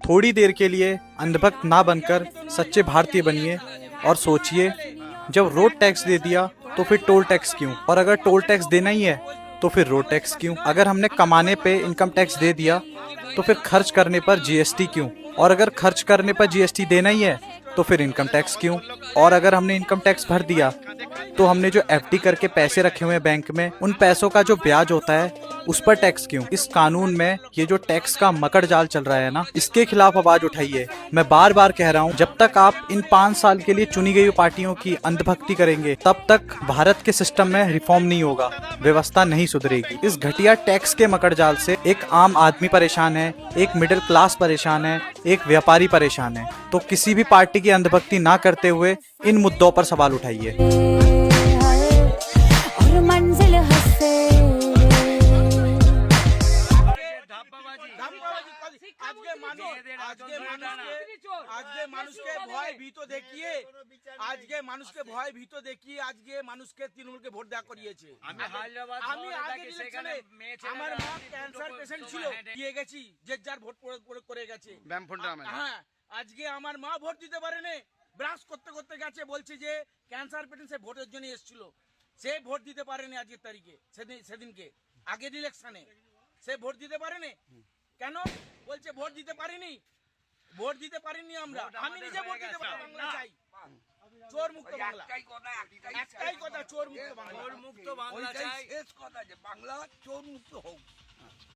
थोड़ी देर के लिए अंधभक्त ना बनकर सच्चे भारतीय बनिए और सोचिए, जब रोड टैक्स दे दिया तो फिर टोल टैक्स क्यों? और अगर टोल टैक्स देना ही है तो फिर रोड टैक्स क्यों? अगर हमने कमाने पे इनकम टैक्स दे दिया तो फिर खर्च करने पर जीएसटी क्यों? और अगर खर्च करने पर जीएसटी देना ही है तो फिर इनकम टैक्स क्यों? और अगर हमने इनकम टैक्स भर दिया तो हमने जो एफडी करके पैसे रखे हुए हैं बैंक में, उन पैसों का जो ब्याज होता है उस पर टैक्स क्यों? इस कानून में ये जो टैक्स का मकड़ जाल चल रहा है ना, इसके खिलाफ आवाज उठाइए। मैं बार बार कह रहा हूँ, जब तक आप इन 5 साल के लिए चुनी गई पार्टियों की अंधभक्ति करेंगे तब तक भारत के सिस्टम में रिफॉर्म नहीं होगा, व्यवस्था नहीं सुधरेगी। इस घटिया टैक्स के मकड़ जाल से एक आम आदमी परेशान है, एक मिडिल क्लास परेशान है, एक व्यापारी परेशान है। तो किसी भी पार्टी की अंधभक्ति ना करते हुए इन मुद्दों पर सवाल उठाइए। আজকে মানুষকে ভয় ভীত দেখিয়ে মানুষকে তৃণমূলকে ভোট দেওয়া করিয়েছে। আমি আগে ইলেকশনে আমার মা ক্যান্সার পেশেন্ট ছিল, দিয়ে গেছি, যে যার ভোট করে গেছে। হ্যাঁ, আজকে আমার মা ভোট দিতে পারেনি, ব্রাশ করতে করতে গেছে, বলছে যে ক্যান্সার পেশেন্ট সে ভোটের জন্য এসেছিল, সে ভোট দিতে পারেনি আজকের তারিখে, সেদিনকে আগের ইলেকশনে সে ভোট দিতে পারেনি। কেন বলছে ভোট দিতে পারিনি? ভোট দিতে পারিনি আমরা, আমি নিজে ভোট দিতে পারি। বাংলা চাই, চোর মুক্ত বাংলা। একটাই কথা, চোর মুক্ত বাংলা। চোর মুক্ত বাংলা চাই, শেষ কথা যে বাংলা চোর মুক্ত হোক।